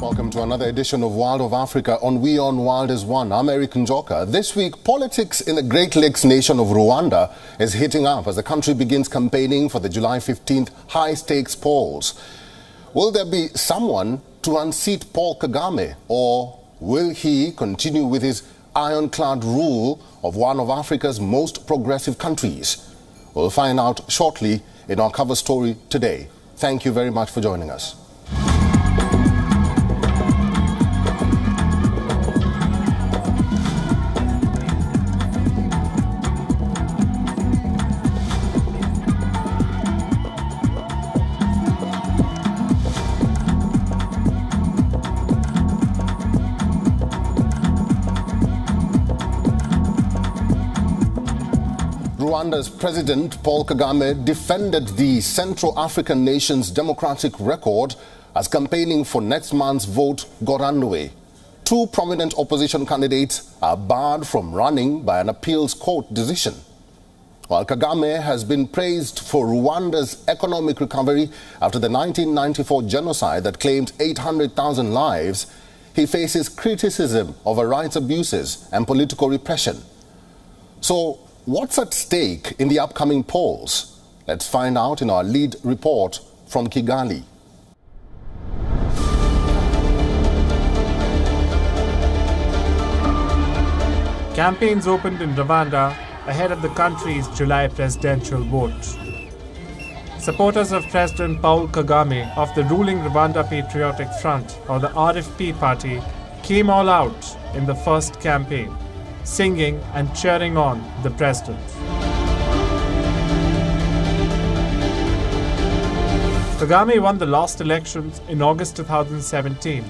Welcome to another edition of World of Africa on WION World is One. I'm Eric Njoka. This week, politics in the Great Lakes nation of Rwanda is heating up as the country begins campaigning for the July 15th high-stakes polls. Will there be someone to unseat Paul Kagame, or will he continue with his ironclad rule of one of Africa's most progressive countries? We'll find out shortly in our cover story today. Thank you very much for joining us. Rwanda's President Paul Kagame defended the Central African nation's democratic record as campaigning for next month's vote got underway. Two prominent opposition candidates are barred from running by an appeals court decision. While Kagame has been praised for Rwanda's economic recovery after the 1994 genocide that claimed 800,000 lives, he faces criticism over rights abuses and political repression. So, what's at stake in the upcoming polls? Let's find out in our lead report from Kigali. Campaigns opened in Rwanda ahead of the country's July presidential vote. Supporters of President Paul Kagame of the ruling Rwanda Patriotic Front, or the RFP party, came all out in the first campaign, singing and cheering on the president. Kagame won the last elections in August 2017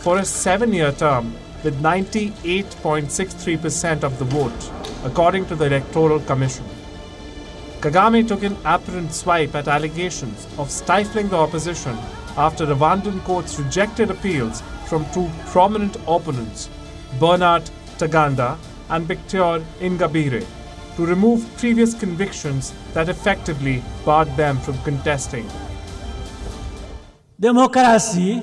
for a 7-year term with 98.63% of the vote, according to the Electoral Commission. Kagame took an apparent swipe at allegations of stifling the opposition after Rwandan courts rejected appeals from two prominent opponents, Bernard Taganda and Victor Ingabire, to remove previous convictions that effectively barred them from contesting. Democracy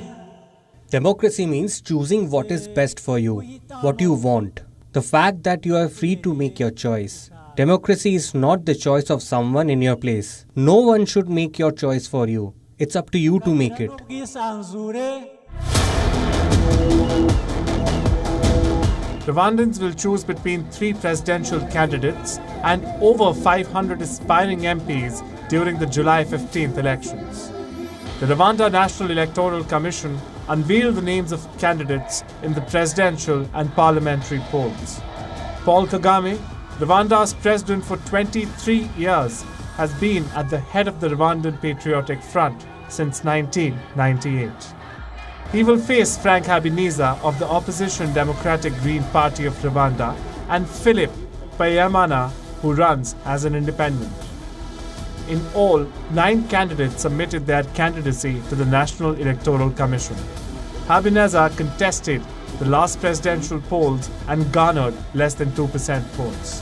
means choosing what is best for you, what you want. The fact that you are free to make your choice. Democracy is not the choice of someone in your place. No one should make your choice for you. It's up to you to make it. Rwandans will choose between 3 presidential candidates and over 500 aspiring MPs during the July 15th elections. The Rwanda National Electoral Commission unveiled the names of candidates in the presidential and parliamentary polls. Paul Kagame, Rwanda's president for 23 years, has been at the head of the Rwandan Patriotic Front since 1998. He will face Frank Habineza of the opposition Democratic Green Party of Rwanda and Philip Payamana, who runs as an independent. In all, 9 candidates submitted their candidacy to the National Electoral Commission. Habineza contested the last presidential polls and garnered less than 2% votes.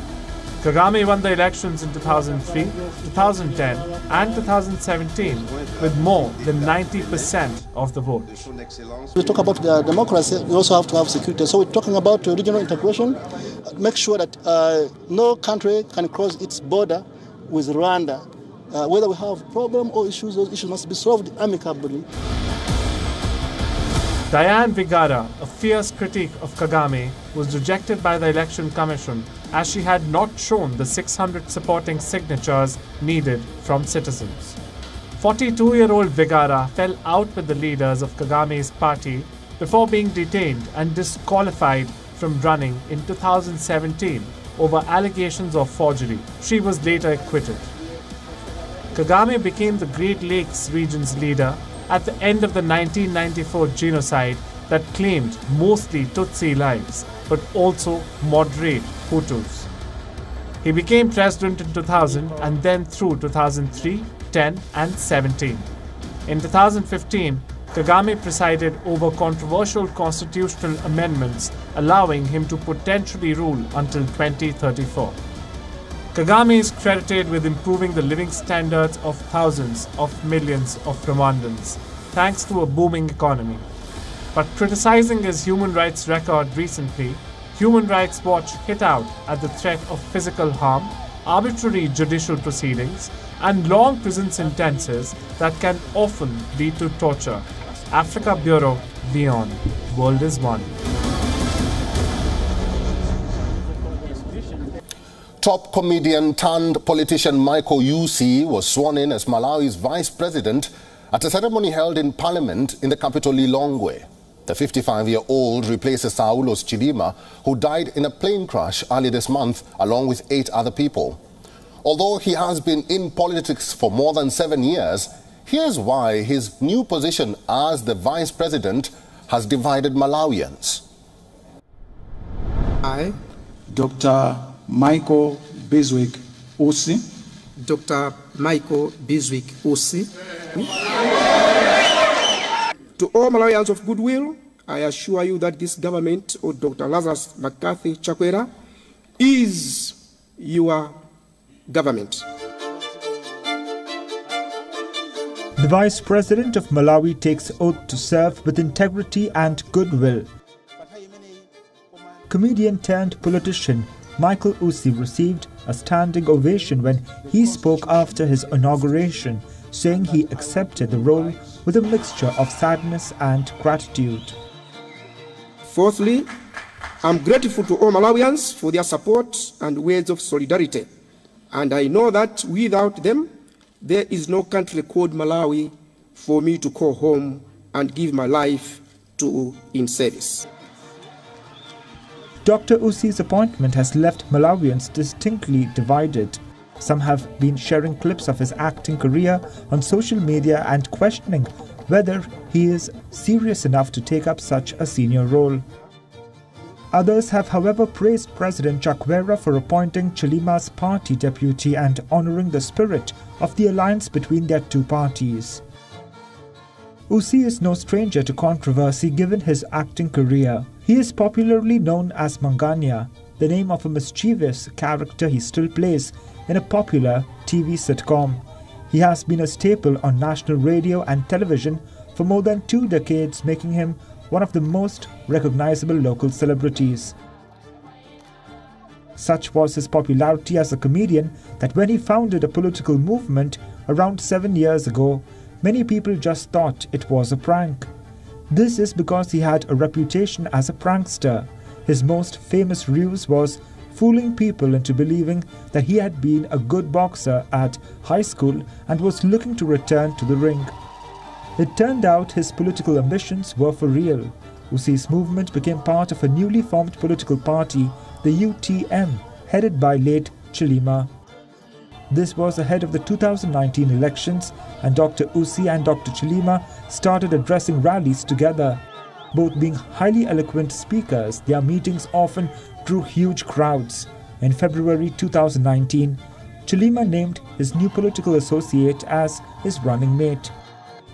Kagame won the elections in 2003, 2010 and 2017 with more than 90% of the vote. We talk about the democracy, we also have to have security. So we're talking about regional integration, make sure that no country can cross its border with Rwanda. Whether we have problem or issues, those issues must be solved amicably. Diane Vigara, a fierce critic of Kagame, was rejected by the Election Commission as she had not shown the 600 supporting signatures needed from citizens. 42-year-old Vigara fell out with the leaders of Kagame's party before being detained and disqualified from running in 2017 over allegations of forgery. She was later acquitted. Kagame became the Great Lakes region's leader at the end of the 1994 genocide that claimed mostly Tutsi lives, but also moderate Hutus. He became president in 2000 and then through 2003, 10 and 17. In 2015, Kagame presided over controversial constitutional amendments allowing him to potentially rule until 2034. Kagame is credited with improving the living standards of thousands of millions of Rwandans, thanks to a booming economy. But criticizing his human rights record recently, Human Rights Watch hit out at the threat of physical harm, arbitrary judicial proceedings, and long prison sentences that can often lead to torture. Africa Bureau, WION. World is One. Top comedian turned politician Michael Usi was sworn in as Malawi's vice president at a ceremony held in parliament in the capital Lilongwe. The 55-year-old replaces Saulos Chilima, who died in a plane crash early this month, along with 8 other people. Although he has been in politics for more than 7 years, here's why his new position as the vice president has divided Malawians. I, Dr. Michael Biswick Usi. Dr. Michael Biswick Usi. To all Malawians of goodwill, I assure you that this government of Dr. Lazarus McCarthy Chakwera is your government. The Vice President of Malawi takes oath to serve with integrity and goodwill. Comedian turned politician Michael Usi received a standing ovation when he spoke after his inauguration, saying he accepted the role with a mixture of sadness and gratitude. Fourthly, I'm grateful to all Malawians for their support and words of solidarity. And I know that without them, there is no country called Malawi for me to call home and give my life to in service. Dr. Usi's appointment has left Malawians distinctly divided. Some have been sharing clips of his acting career on social media and questioning whether he is serious enough to take up such a senior role. Others have, however, praised President Chakwera for appointing Chilima's party deputy and honouring the spirit of the alliance between their two parties. Usi is no stranger to controversy given his acting career. He is popularly known as Manganya, the name of a mischievous character he still plays in a popular TV sitcom. He has been a staple on national radio and television for more than 2 decades, making him one of the most recognizable local celebrities. Such was his popularity as a comedian that when he founded a political movement around 7 years ago, many people just thought it was a prank. This is because he had a reputation as a prankster. His most famous ruse was fooling people into believing that he had been a good boxer at high school and was looking to return to the ring. It turned out his political ambitions were for real. Usi's movement became part of a newly formed political party, the UTM, headed by late Chilima. This was ahead of the 2019 elections, and Dr. Usi and Dr. Chilima started addressing rallies together. Both being highly eloquent speakers, their meetings often drew huge crowds. In February 2019, Chilima named his new political associate as his running mate.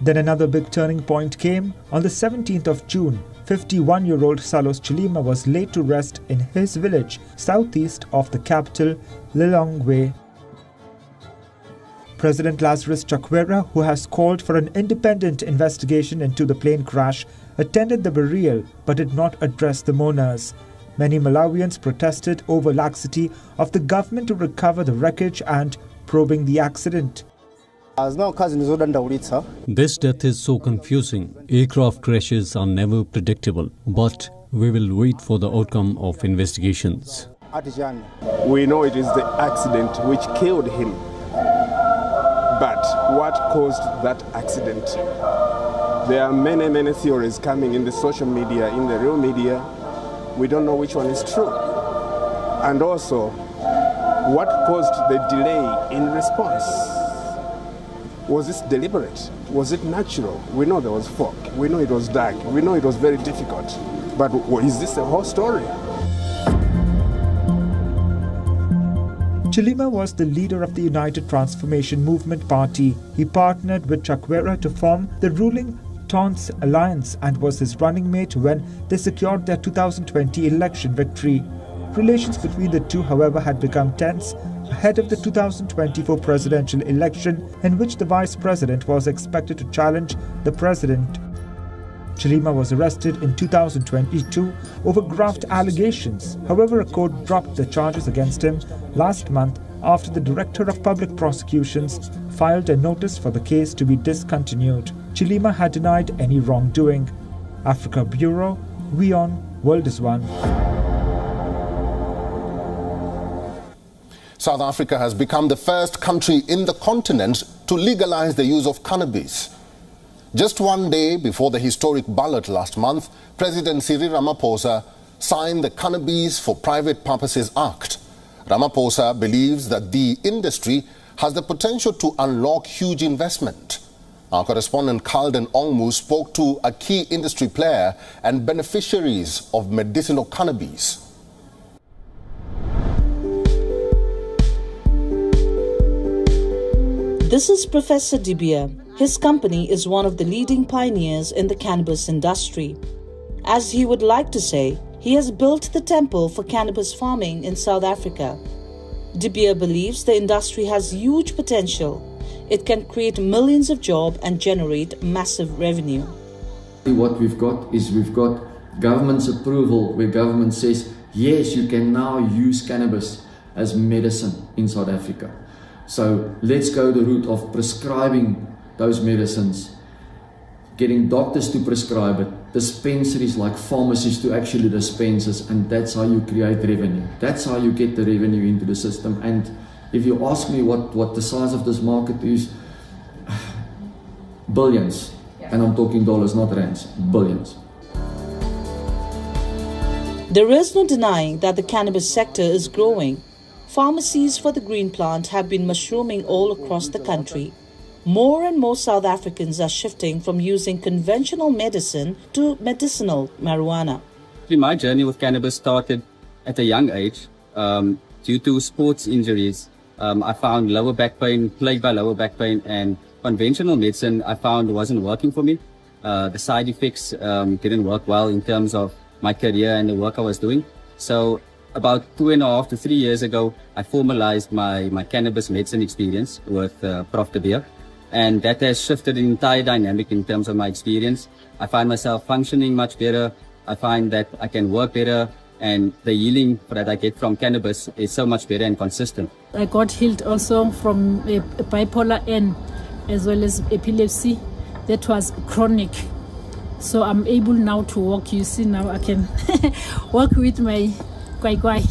Then another big turning point came on the 17th of June. 51-year-old Saulos Chilima was laid to rest in his village southeast of the capital, Lilongwe. President Lazarus Chakwera, who has called for an independent investigation into the plane crash, attended the burial but did not address the mourners. Many Malawians protested over laxity of the government to recover the wreckage and probing the accident. This death is so confusing. Aircraft crashes are never predictable, but we will wait for the outcome of investigations. We know it is the accident which killed him. But what caused that accident? There are many theories coming in the social media, in the real media. We don't know which one is true. And also, what caused the delay in response? Was this deliberate? Was it natural? We know there was fog. We know it was dark. We know it was very difficult. But is this the whole story? Chilima was the leader of the United Transformation Movement Party. He partnered with Chakwera to form the ruling Tons Alliance and was his running mate when they secured their 2020 election victory. Relations between the two, however, had become tense ahead of the 2024 presidential election, in which the vice president was expected to challenge the president. Chilima was arrested in 2022 over graft allegations. However, a court dropped the charges against him last month after the Director of Public Prosecutions filed a notice for the case to be discontinued. Chilima had denied any wrongdoing. Africa Bureau, WION, World is One. South Africa has become the first country in the continent to legalize the use of cannabis. Just one day before the historic ballot last month, President Cyril Ramaphosa signed the Cannabis for Private Purposes Act. Ramaphosa believes that the industry has the potential to unlock huge investment. Our correspondent Kalden Ongmu spoke to a key industry player and beneficiaries of medicinal cannabis. This is Professor Dibia. His company is one of the leading pioneers in the cannabis industry. As he would like to say, he has built the temple for cannabis farming in South Africa. Dibia believes the industry has huge potential. It can create millions of jobs and generate massive revenue. What we've got is government's approval, where government says, yes, you can now use cannabis as medicine in South Africa. So let's go the route of prescribing those medicines, getting doctors to prescribe it, dispensaries like pharmacies to actually dispense it, and that's how you create revenue. That's how you get the revenue into the system. And if you ask me what the size of this market is, billions. And I'm talking dollars, not rands, billions. There is no denying that the cannabis sector is growing. Pharmacies for the green plant have been mushrooming all across the country. More and more South Africans are shifting from using conventional medicine to medicinal marijuana. My journey with cannabis started at a young age. Due to sports injuries, I found lower back pain, plagued by lower back pain, and conventional medicine I found wasn't working for me. The side effects didn't work well in terms of my career and the work I was doing. So about 2.5 to 3 years ago, I formalized my cannabis medicine experience with Prof. De Beer. And that has shifted the entire dynamic in terms of my experience. I find myself functioning much better. I find that I can work better, and the healing that I get from cannabis is so much better and consistent. I got healed also from bipolar N as well as epilepsy that was chronic. So I'm able now to walk. You see, now I can walk with my kwai.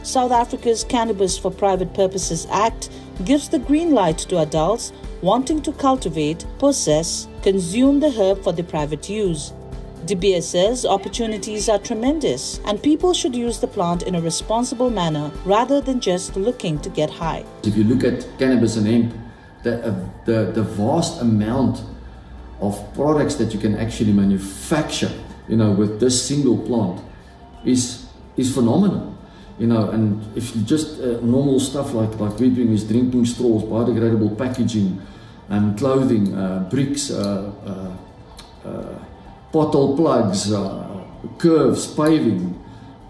South Africa's Cannabis for Private Purposes Act gives the green light to adults wanting to cultivate, possess, consume the herb for their private use. De Beer says opportunities are tremendous and people should use the plant in a responsible manner rather than just looking to get high. If you look at cannabis and hemp, the vast amount of products that you can actually manufacture, with this single plant is phenomenal. And if you just normal stuff like we're doing is drinking straws, biodegradable packaging, clothing, bricks, pothole plugs, curves, paving,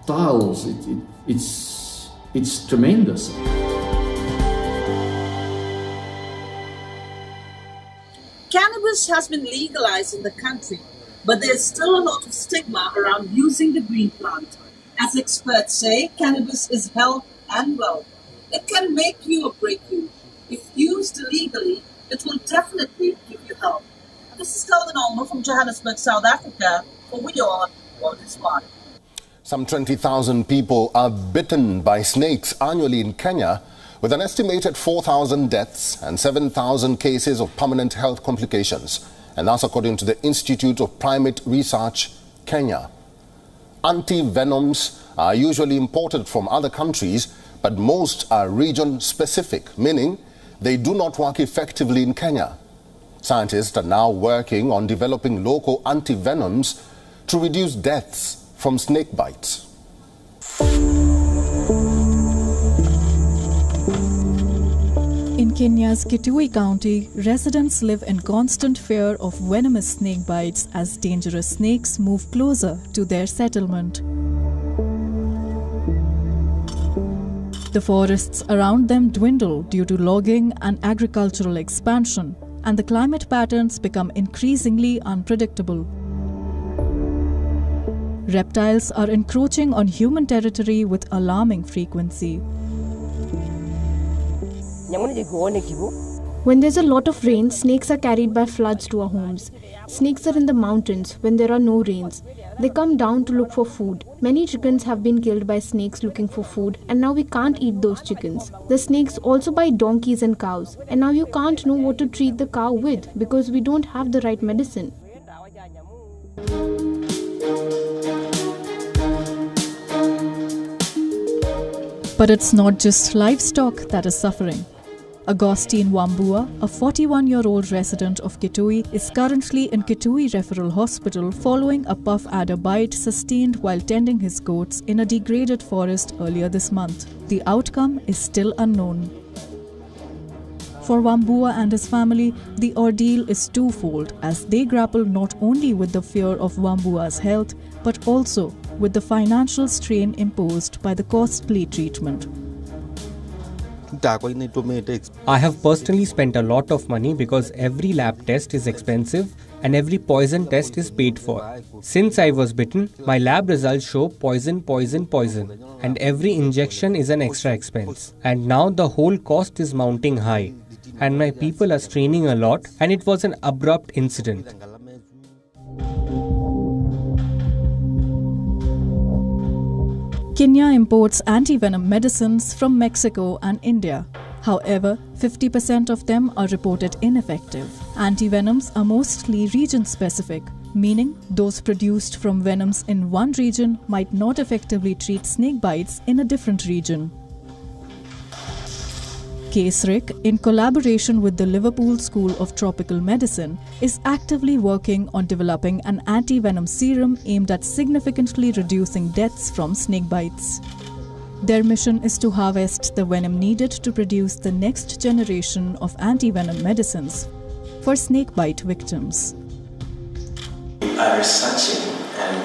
tiles, it's tremendous. Cannabis has been legalized in the country, but there's still a lot of stigma around using the green plant. As experts say, cannabis is health and wealth. It can make you or break you. If used illegally, it will definitely give you health. This is Kalden Ongmu from Johannesburg, South Africa, for WION The World. Some 20,000 people are bitten by snakes annually in Kenya, with an estimated 4,000 deaths and 7,000 cases of permanent health complications. And that's according to the Institute of Primate Research, Kenya. Anti-venoms are usually imported from other countries, but most are region-specific, meaning they do not work effectively in Kenya. Scientists are now working on developing local anti-venoms to reduce deaths from snake bites. In Kenya's Kitui County, residents live in constant fear of venomous snake bites as dangerous snakes move closer to their settlement. The forests around them dwindle due to logging and agricultural expansion, and the climate patterns become increasingly unpredictable. Reptiles are encroaching on human territory with alarming frequency. When there's a lot of rain, snakes are carried by floods to our homes. Snakes are in the mountains when there are no rains. They come down to look for food. Many chickens have been killed by snakes looking for food, and now we can't eat those chickens. The snakes also bite donkeys and cows, and now you can't know what to treat the cow with because we don't have the right medicine. But it's not just livestock that is suffering. Augustine Wambua, a 41-year-old resident of Kitui, is currently in Kitui Referral Hospital following a puff adder bite sustained while tending his goats in a degraded forest earlier this month. The outcome is still unknown. For Wambua and his family, the ordeal is twofold as they grapple not only with the fear of Wambua's health, but also with the financial strain imposed by the costly treatment. I have personally spent a lot of money because every lab test is expensive and every poison test is paid for. Since I was bitten, my lab results show poison, poison, poison, and every injection is an extra expense. And now the whole cost is mounting high, and my people are straining a lot, and it was an abrupt incident. Kenya imports anti-venom medicines from Mexico and India. However, 50% of them are reported ineffective. Anti-venoms are mostly region-specific, meaning those produced from venoms in one region might not effectively treat snake bites in a different region. Kesrick, in collaboration with the Liverpool School of Tropical Medicine, is actively working on developing an anti-venom serum aimed at significantly reducing deaths from snake bites. Their mission is to harvest the venom needed to produce the next generation of anti-venom medicines for snakebite victims. We are researching and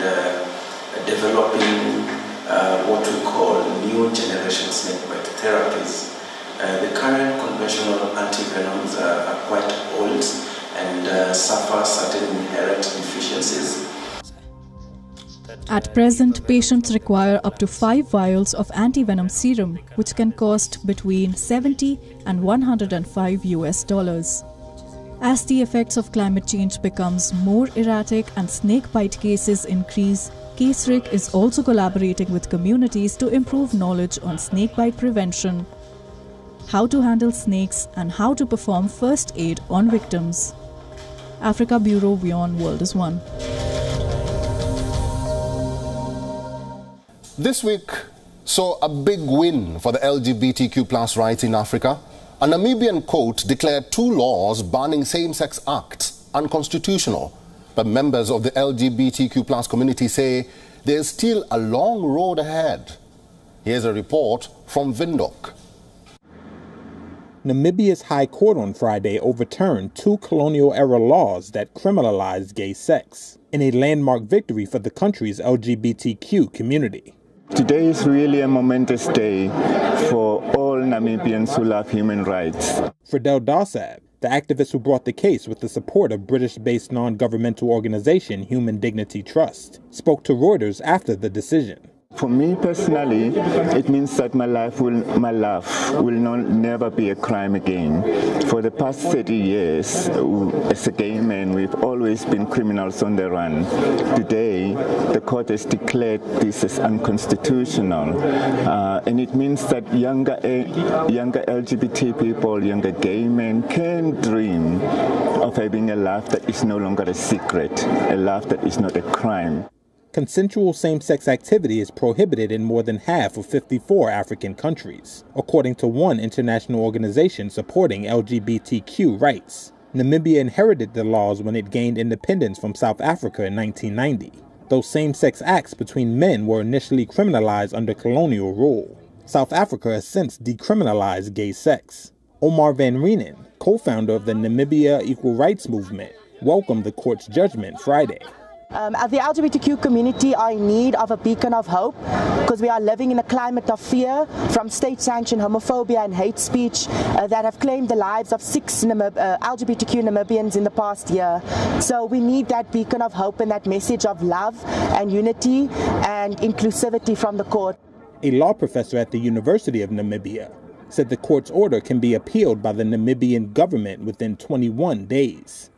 developing what we call new generation snakebite therapies. The current conventional antivenoms are quite old and suffer certain inherent deficiencies. At present, patients require up to 5 vials of antivenom serum, which can cost between $70 and $105. As the effects of climate change becomes more erratic and snakebite cases increase, Kesrick is also collaborating with communities to improve knowledge on snakebite prevention, how to handle snakes, and how to perform first aid on victims. Africa Bureau, WION World is One. This week saw a big win for the LGBTQ+ rights in Africa. A Namibian court declared 2 laws banning same-sex acts unconstitutional. But members of the LGBTQ+ community say there's still a long road ahead. Here's a report from Windhoek. Namibia's High Court on Friday overturned 2 colonial-era laws that criminalized gay sex, in a landmark victory for the country's LGBTQ community. Today is really a momentous day for all Namibians who love human rights. Fidel Darsab, the activist who brought the case with the support of British-based non-governmental organization Human Dignity Trust, spoke to Reuters after the decision. For me personally, it means that my life will never be a crime again. For the past 30 years, as a gay man, we've always been criminals on the run. Today, the court has declared this as unconstitutional, and it means that younger LGBT people, younger gay men can dream of having a life that is no longer a secret, a life that is not a crime. Consensual same-sex activity is prohibited in more than half of 54 African countries, according to one international organization supporting LGBTQ rights. Namibia inherited the laws when it gained independence from South Africa in 1990, though same-sex acts between men were initially criminalized under colonial rule. South Africa has since decriminalized gay sex. Omar van Reenen, co-founder of the Namibia Equal Rights Movement, welcomed the court's judgment Friday. The LGBTQ community are in need of a beacon of hope because we are living in a climate of fear from state-sanctioned homophobia and hate speech that have claimed the lives of 6 LGBTQ Namibians in the past year. So we need that beacon of hope and that message of love and unity and inclusivity from the court. A law professor at the University of Namibia said the court's order can be appealed by the Namibian government within 21 days.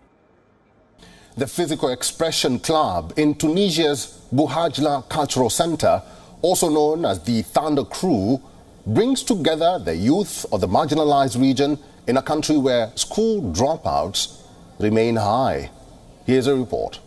The Physical Expression Club in Tunisia's Bouhajla Cultural Center, also known as the Thunder Crew, brings together the youth of the marginalized region in a country where school dropouts remain high. Here's a report.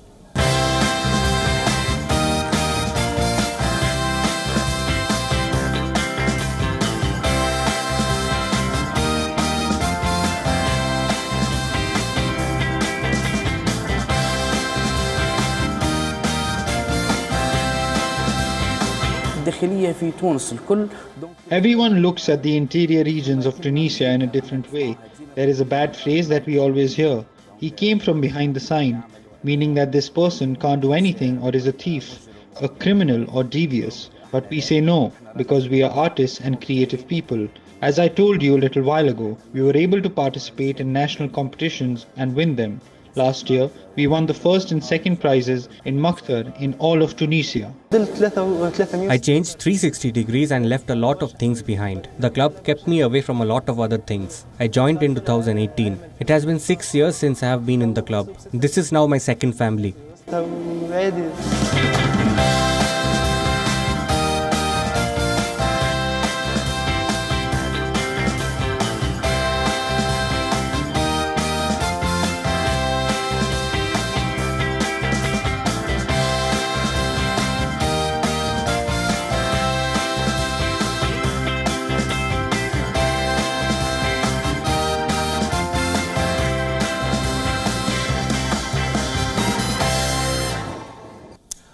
Everyone looks at the interior regions of Tunisia in a different way. There is a bad phrase that we always hear. He came from behind the sign, meaning that this person can't do anything or is a thief, a criminal or devious. But we say no, because we are artists and creative people. As I told you a little while ago, we were able to participate in national competitions and win them. Last year, we won the first and second prizes in Makhtar in all of Tunisia. I changed 360 degrees and left a lot of things behind. The club kept me away from a lot of other things. I joined in 2018. It has been 6 years since I have been in the club. This is now my second family.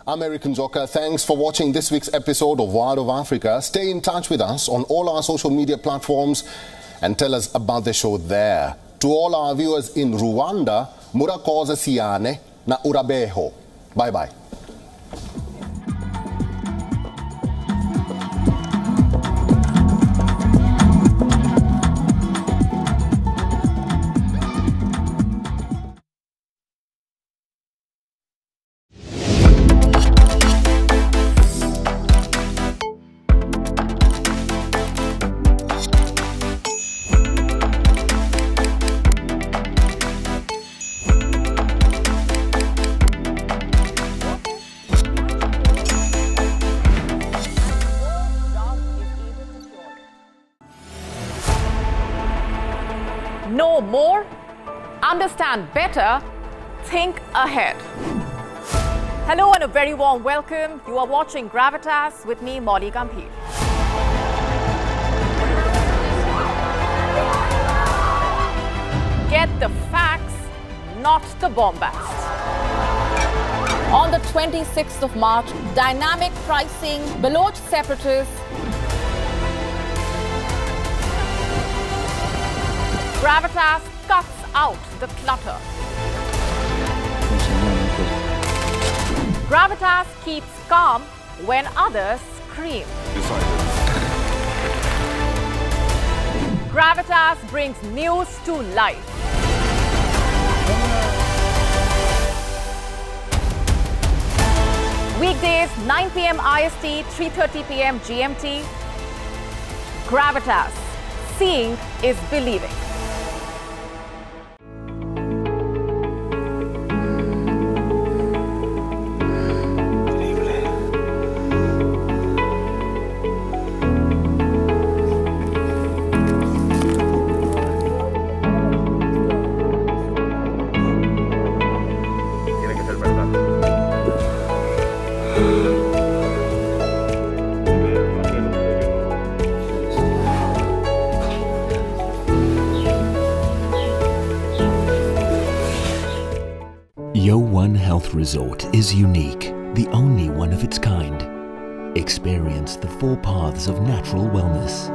I'm Eric Njoka. Thanks for watching this week's episode of World of Africa. Stay in touch with us on all our social media platforms and tell us about the show there. To all our viewers in Rwanda, murakoze siane na urabeho. Bye-bye. Know more, understand better, think ahead. Hello and a very warm welcome. You are watching Gravitas with me, Molly Gambhir. Get the facts, not the bombast. On the 26th of March, dynamic pricing, Baloch separatists, Gravitas cuts out the clutter. Gravitas keeps calm when others scream. Gravitas brings news to life. Weekdays 9 p.m. IST, 3:30 p.m. GMT. Gravitas. Seeing is believing. WION Health Resort is unique, the only one of its kind. Experience the 4 paths of natural wellness: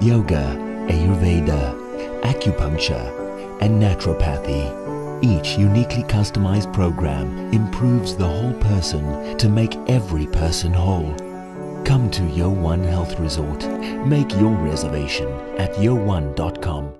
yoga, Ayurveda, acupuncture, and naturopathy. Each uniquely customized program improves the whole person to make every person whole. Come to WION Health Resort. Make your reservation at WION.com.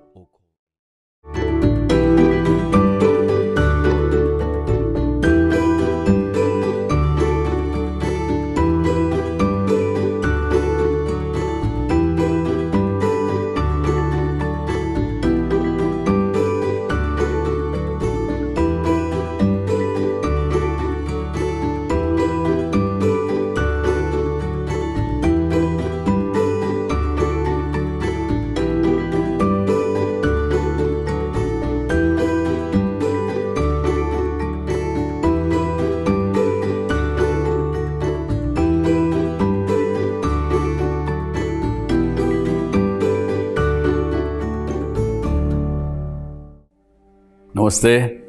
Namaste.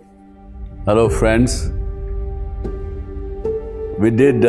Hello friends. We did